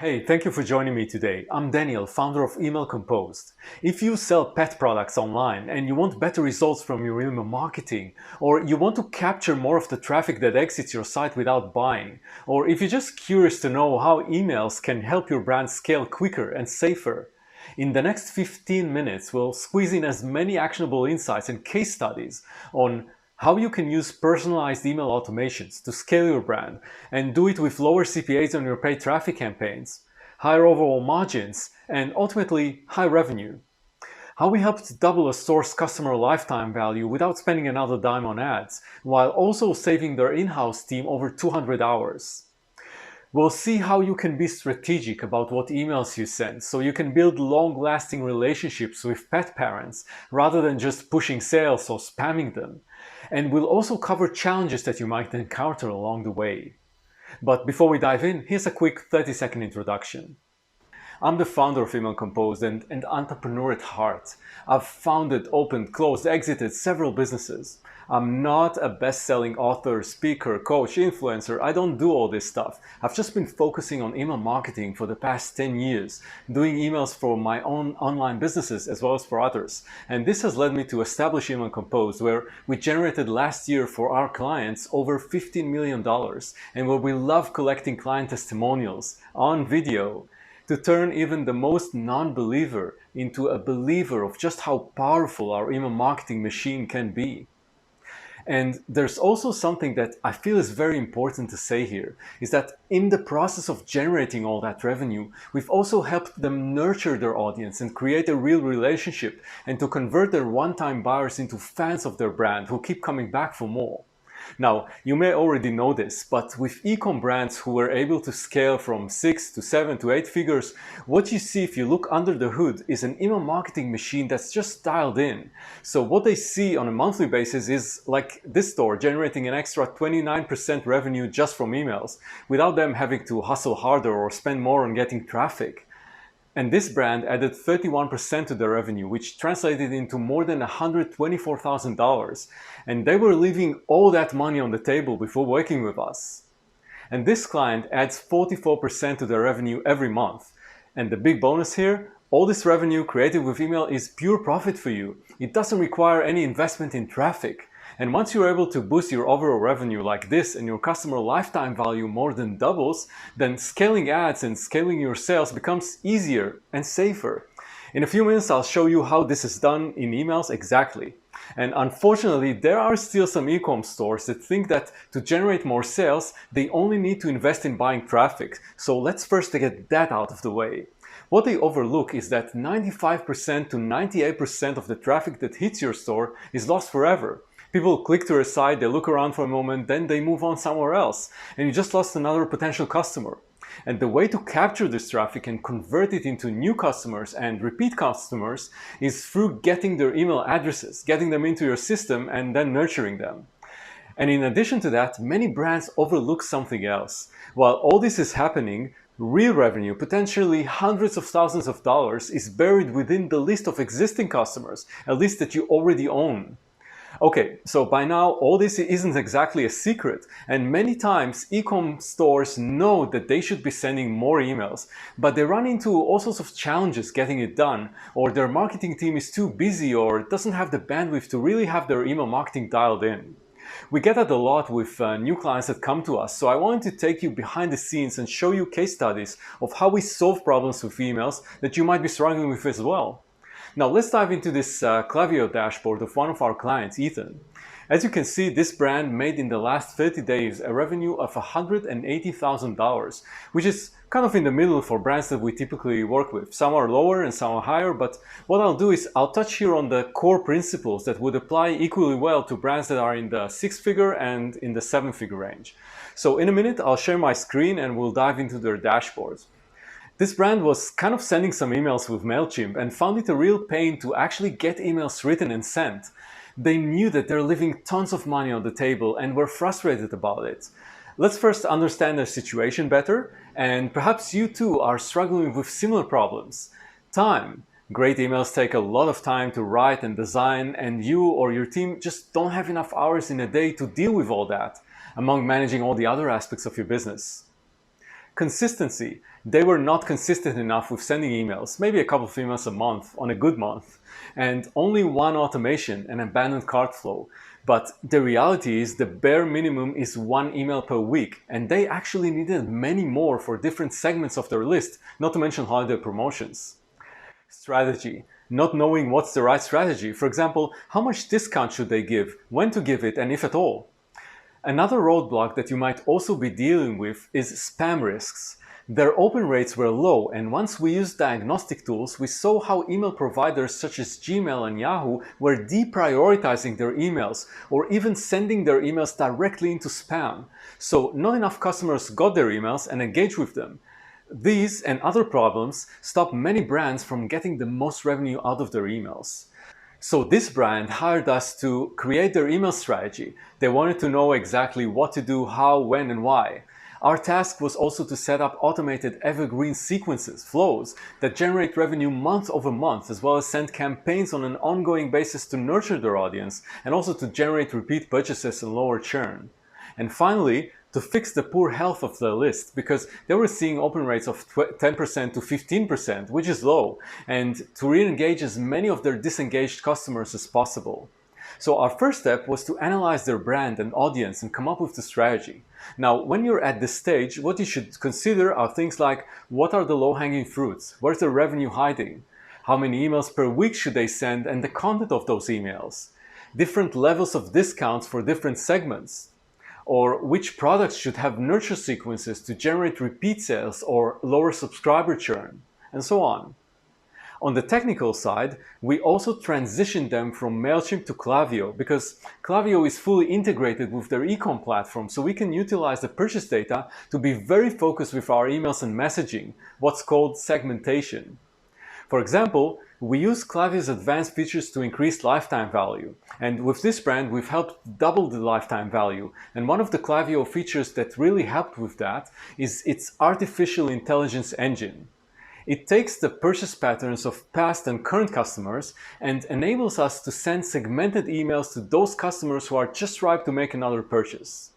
Hey, thank you for joining me today. I'm Daniel, founder of Email Composed. If you sell pet products online and you want better results from your email marketing, or you want to capture more of the traffic that exits your site without buying, or if you're just curious to know how emails can help your brand scale quicker and safer, in the next 15 minutes, we'll squeeze in as many actionable insights and case studies on how you can use personalized email automations to scale your brand and do it with lower CPAs on your paid traffic campaigns, higher overall margins, and ultimately high revenue. How we help to double a store's customer lifetime value without spending another dime on ads, while also saving their in-house team over 200 hours. We'll see how you can be strategic about what emails you send so you can build long-lasting relationships with pet parents rather than just pushing sales or spamming them. And we'll also cover challenges that you might encounter along the way. But before we dive in, here's a quick 30-second introduction. I'm the founder of Email Composed and entrepreneur at heart. I've founded, opened, closed, exited several businesses. I'm not a best-selling author, speaker, coach, influencer. I don't do all this stuff. I've just been focusing on email marketing for the past 10 years, doing emails for my own online businesses as well as for others. And this has led me to establish Email Composed, where we generated last year for our clients over $15 million, and where we love collecting client testimonials on video to turn even the most non-believer into a believer of just how powerful our email marketing machine can be. And there's also something that I feel is very important to say here, is that in the process of generating all that revenue, we've also helped them nurture their audience and create a real relationship and to convert their one-time buyers into fans of their brand who keep coming back for more. Now, you may already know this, but with e-com brands who were able to scale from 6 to 7 to 8 figures, what you see if you look under the hood is an email marketing machine that's just dialed in. So what they see on a monthly basis is like this store generating an extra 29% revenue just from emails, without them having to hustle harder or spend more on getting traffic. And this brand added 31% to their revenue, which translated into more than $124,000. And they were leaving all that money on the table before working with us. And this client adds 44% to their revenue every month. And the big bonus here, all this revenue created with email is pure profit for you. It doesn't require any investment in traffic. And once you're able to boost your overall revenue like this and your customer lifetime value more than doubles, then scaling ads and scaling your sales becomes easier and safer. In a few minutes, I'll show you how this is done in emails exactly. And unfortunately, there are still some e-com stores that think that to generate more sales, they only need to invest in buying traffic. So let's first get that out of the way. What they overlook is that 95% to 98% of the traffic that hits your store is lost forever. People click to your site, they look around for a moment, then they move on somewhere else, and you just lost another potential customer. And the way to capture this traffic and convert it into new customers and repeat customers is through getting their email addresses, getting them into your system, and then nurturing them. And in addition to that, many brands overlook something else. While all this is happening, real revenue, potentially hundreds of thousands of dollars, is buried within the list of existing customers, a list that you already own. Okay, so by now all this isn't exactly a secret, and many times e-com stores know that they should be sending more emails, but they run into all sorts of challenges getting it done, or their marketing team is too busy or doesn't have the bandwidth to really have their email marketing dialed in. We get that a lot with new clients that come to us, so I wanted to take you behind the scenes and show you case studies of how we solve problems with emails that you might be struggling with as well. Now let's dive into this Klaviyo dashboard of one of our clients, Ethan. As you can see, this brand made in the last 30 days a revenue of $180,000, which is kind of in the middle for brands that we typically work with. Some are lower and some are higher, but what I'll do is I'll touch here on the core principles that would apply equally well to brands that are in the 6-figure and in the 7-figure range. So in a minute, I'll share my screen and we'll dive into their dashboards. This brand was kind of sending some emails with MailChimp and found it a real pain to actually get emails written and sent. They knew that they're leaving tons of money on the table and were frustrated about it. Let's first understand their situation better, and perhaps you too are struggling with similar problems. Time. Great emails take a lot of time to write and design, and you or your team just don't have enough hours in a day to deal with all that, among managing all the other aspects of your business. consistency. They were not consistent enough with sending emails, maybe a couple of emails a month on a good month, and only one automation, an abandoned cart flow. But the reality is the bare minimum is one email per week, and they actually needed many more for different segments of their list, not to mention holiday promotions. Strategy. Not knowing what's the right strategy. For example, how much discount should they give, when to give it, and if at all. Another roadblock that you might also be dealing with is spam risks. Their open rates were low, and once we used diagnostic tools, we saw how email providers such as Gmail and Yahoo were deprioritizing their emails or even sending their emails directly into spam. So not enough customers got their emails and engaged with them. These and other problems stop many brands from getting the most revenue out of their emails. So this brand hired us to create their email strategy. They wanted to know exactly what to do, how, when, and why. Our task was also to set up automated evergreen sequences, flows, that generate revenue month over month, as well as send campaigns on an ongoing basis to nurture their audience, and also to generate repeat purchases and lower churn. And finally, to fix the poor health of the list, because they were seeing open rates of 10% to 15%, which is low, and to re-engage as many of their disengaged customers as possible. So our first step was to analyze their brand and audience and come up with the strategy. Now, when you're at this stage, what you should consider are things like, what are the low-hanging fruits? Where's the revenue hiding? How many emails per week should they send, and the content of those emails? Different levels of discounts for different segments. Or which products should have nurture sequences to generate repeat sales or lower subscriber churn, and so on. On the technical side, we also transitioned them from MailChimp to Klaviyo, because Klaviyo is fully integrated with their e-com platform, so we can utilize the purchase data to be very focused with our emails and messaging, what's called segmentation. For example, we use Klaviyo's advanced features to increase lifetime value. And with this brand, we've helped double the lifetime value. And one of the Klaviyo features that really helped with that is its artificial intelligence engine. It takes the purchase patterns of past and current customers and enables us to send segmented emails to those customers who are just ripe to make another purchase.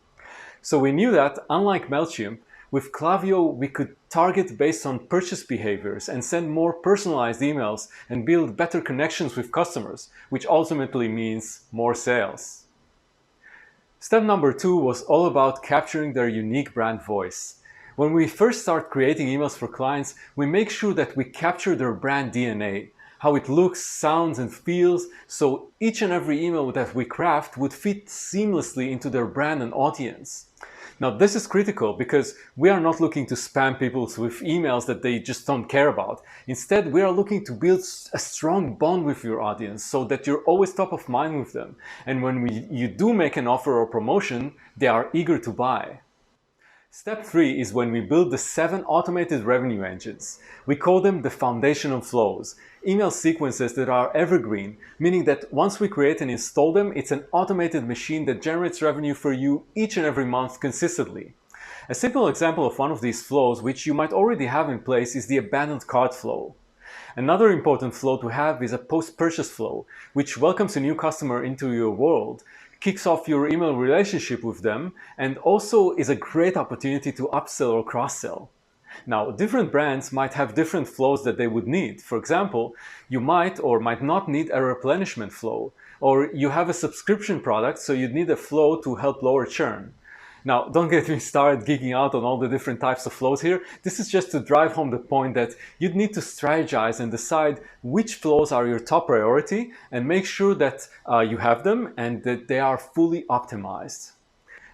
So we knew that, unlike MailChimp, with Klaviyo, we could target based on purchase behaviors and send more personalized emails and build better connections with customers, which ultimately means more sales. Step number 2 was all about capturing their unique brand voice. When we first start creating emails for clients, we make sure that we capture their brand DNA, how it looks, sounds, and feels, so each and every email that we craft would fit seamlessly into their brand and audience. Now, this is critical because we are not looking to spam people with emails that they just don't care about. Instead, we are looking to build a strong bond with your audience so that you're always top of mind with them. And when you do make an offer or promotion, they are eager to buy. Step 3 is when we build the 7 automated revenue engines. We call them the foundational flows, email sequences that are evergreen, meaning that once we create and install them, it's an automated machine that generates revenue for you each and every month consistently. A simple example of one of these flows, which you might already have in place, is the abandoned cart flow. Another important flow to have is a post-purchase flow, which welcomes a new customer into your world, kicks off your email relationship with them, and also is a great opportunity to upsell or cross-sell. Now, different brands might have different flows that they would need. For example, you might or might not need a replenishment flow, or you have a subscription product, so you'd need a flow to help lower churn. Now, don't get me started geeking out on all the different types of flows here. This is just to drive home the point that you'd need to strategize and decide which flows are your top priority and make sure that you have them and that they are fully optimized.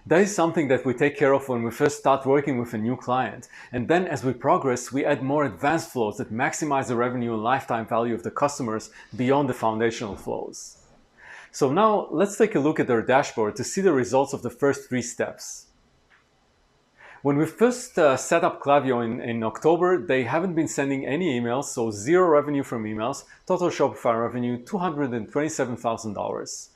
That is something that we take care of when we first start working with a new client. And then as we progress, we add more advanced flows that maximize the revenue and lifetime value of the customers beyond the foundational flows. So now let's take a look at our dashboard to see the results of the first 3 steps. When we first set up Klaviyo in October, they haven't been sending any emails, so 0 revenue from emails, total Shopify revenue $227,000.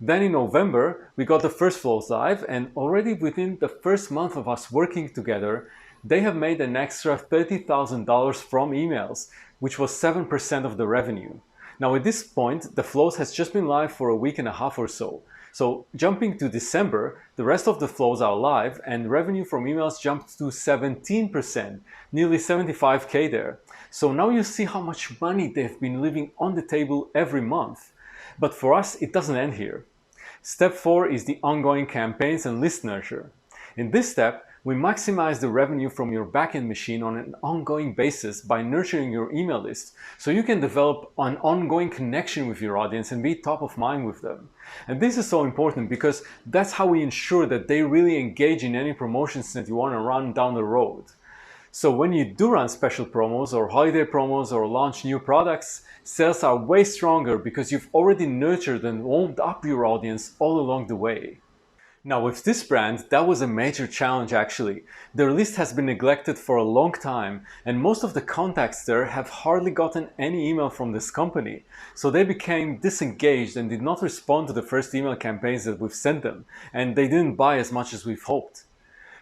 Then in November, we got the first flows live, and already within the first month of us working together, they have made an extra $30,000 from emails, which was 7% of the revenue. Now at this point, the flows has just been live for a week and a half or so. So jumping to December, the rest of the flows are live and revenue from emails jumped to 17%, nearly 75K there. So now you see how much money they've been leaving on the table every month. But for us, it doesn't end here. Step 4 is the ongoing campaigns and list nurture. In this step, we maximize the revenue from your backend machine on an ongoing basis by nurturing your email list, so you can develop an ongoing connection with your audience and be top of mind with them. And this is so important because that's how we ensure that they really engage in any promotions that you want to run down the road. So when you do run special promos or holiday promos or launch new products, sales are way stronger because you've already nurtured and warmed up your audience all along the way. Now with this brand, that was a major challenge actually. Their list has been neglected for a long time and most of the contacts there have hardly gotten any email from this company. So they became disengaged and did not respond to the first email campaigns that we've sent them, and they didn't buy as much as we've hoped.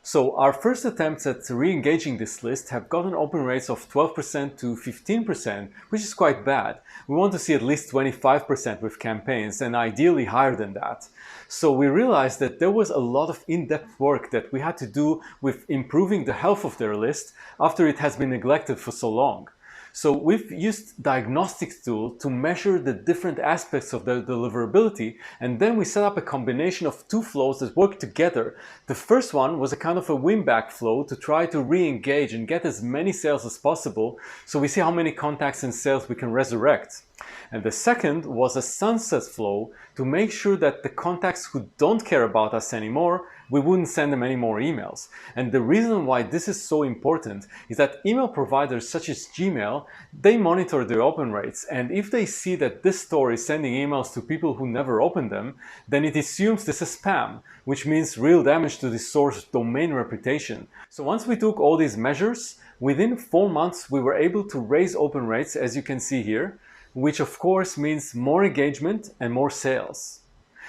So our first attempts at re-engaging this list have gotten open rates of 12% to 15%, which is quite bad. We want to see at least 25% with campaigns and ideally higher than that. So we realized that there was a lot of in-depth work that we had to do with improving the health of their list after it has been neglected for so long. So we've used diagnostics tool to measure the different aspects of the deliverability, and then we set up a combination of two flows that work together. The first one was a kind of a win-back flow to try to re-engage and get as many sales as possible, so we see how many contacts and sales we can resurrect. And the second was a sunset flow to make sure that the contacts who don't care about us anymore, we wouldn't send them any more emails. And the reason why this is so important is that email providers such as Gmail, they monitor their open rates, and if they see that this store is sending emails to people who never open them, then it assumes this is spam, which means real damage to the source domain reputation. So once we took all these measures, within 4 months we were able to raise open rates, as you can see here, which of course means more engagement and more sales.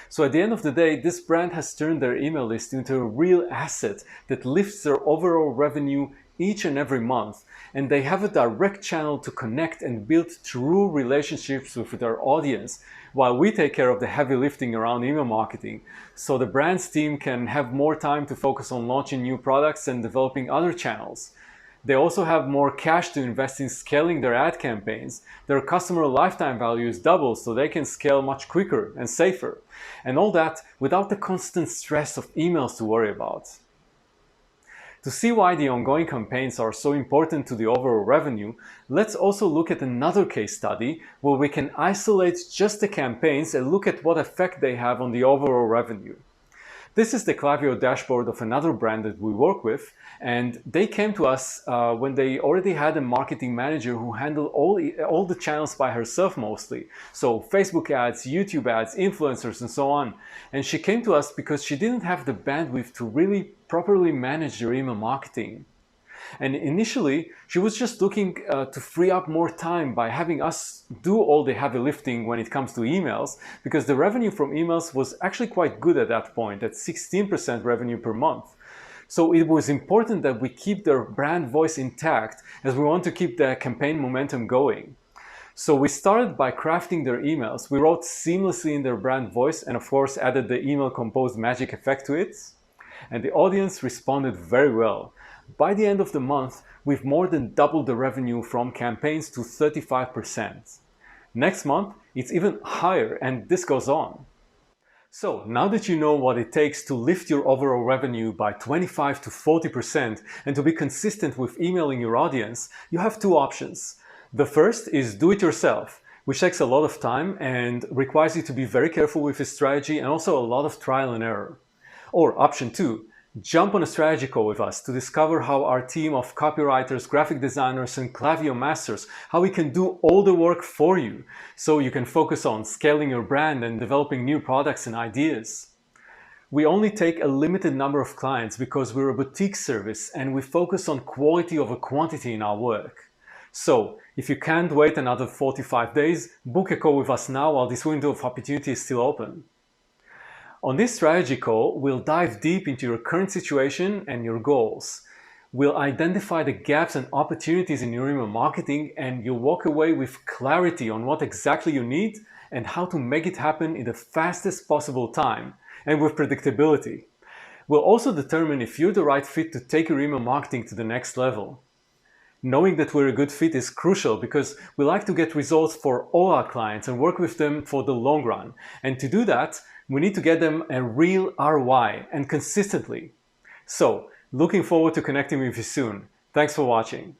So at the end of the day, this brand has turned their email list into a real asset that lifts their overall revenue each and every month, and they have a direct channel to connect and build true relationships with their audience, while we take care of the heavy lifting around email marketing, so the brand's team can have more time to focus on launching new products and developing other channels. They also have more cash to invest in scaling their ad campaigns. Their customer lifetime value is double, so they can scale much quicker and safer. And all that without the constant stress of emails to worry about. To see why the ongoing campaigns are so important to the overall revenue, let's also look at another case study where we can isolate just the campaigns and look at what effect they have on the overall revenue. This is the Klaviyo dashboard of another brand that we work with, and they came to us when they already had a marketing manager who handled all the channels by herself mostly. So Facebook ads, YouTube ads, influencers, and so on. And she came to us because she didn't have the bandwidth to really properly manage their email marketing. And initially, she was just looking to free up more time by having us do all the heavy lifting when it comes to emails, because the revenue from emails was actually quite good at that point, at 16% revenue per month. So it was important that we keep their brand voice intact, as we want to keep the campaign momentum going. So we started by crafting their emails. We wrote seamlessly in their brand voice and of course added the email composed magic effect to it. And the audience responded very well. By the end of the month, we've more than doubled the revenue from campaigns to 35%. Next month, it's even higher, and this goes on. So now that you know what it takes to lift your overall revenue by 25 to 40% and to be consistent with emailing your audience, you have two options. The first is do it yourself, which takes a lot of time and requires you to be very careful with your strategy and also a lot of trial and error. Or option two, jump on a strategy call with us to discover how our team of copywriters, graphic designers, and Klaviyo masters, how we can do all the work for you, so you can focus on scaling your brand and developing new products and ideas. We only take a limited number of clients because we're a boutique service and we focus on quality over quantity in our work. So, if you can't wait another 45 days, book a call with us now while this window of opportunity is still open. On this strategy call, we'll dive deep into your current situation and your goals. We'll identify the gaps and opportunities in your email marketing, and you'll walk away with clarity on what exactly you need and how to make it happen in the fastest possible time and with predictability. We'll also determine if you're the right fit to take your email marketing to the next level. Knowing that we're a good fit is crucial because we like to get results for all our clients and work with them for the long run. And to do that, we need to get them a real ROI and consistently. So, looking forward to connecting with you soon. Thanks for watching.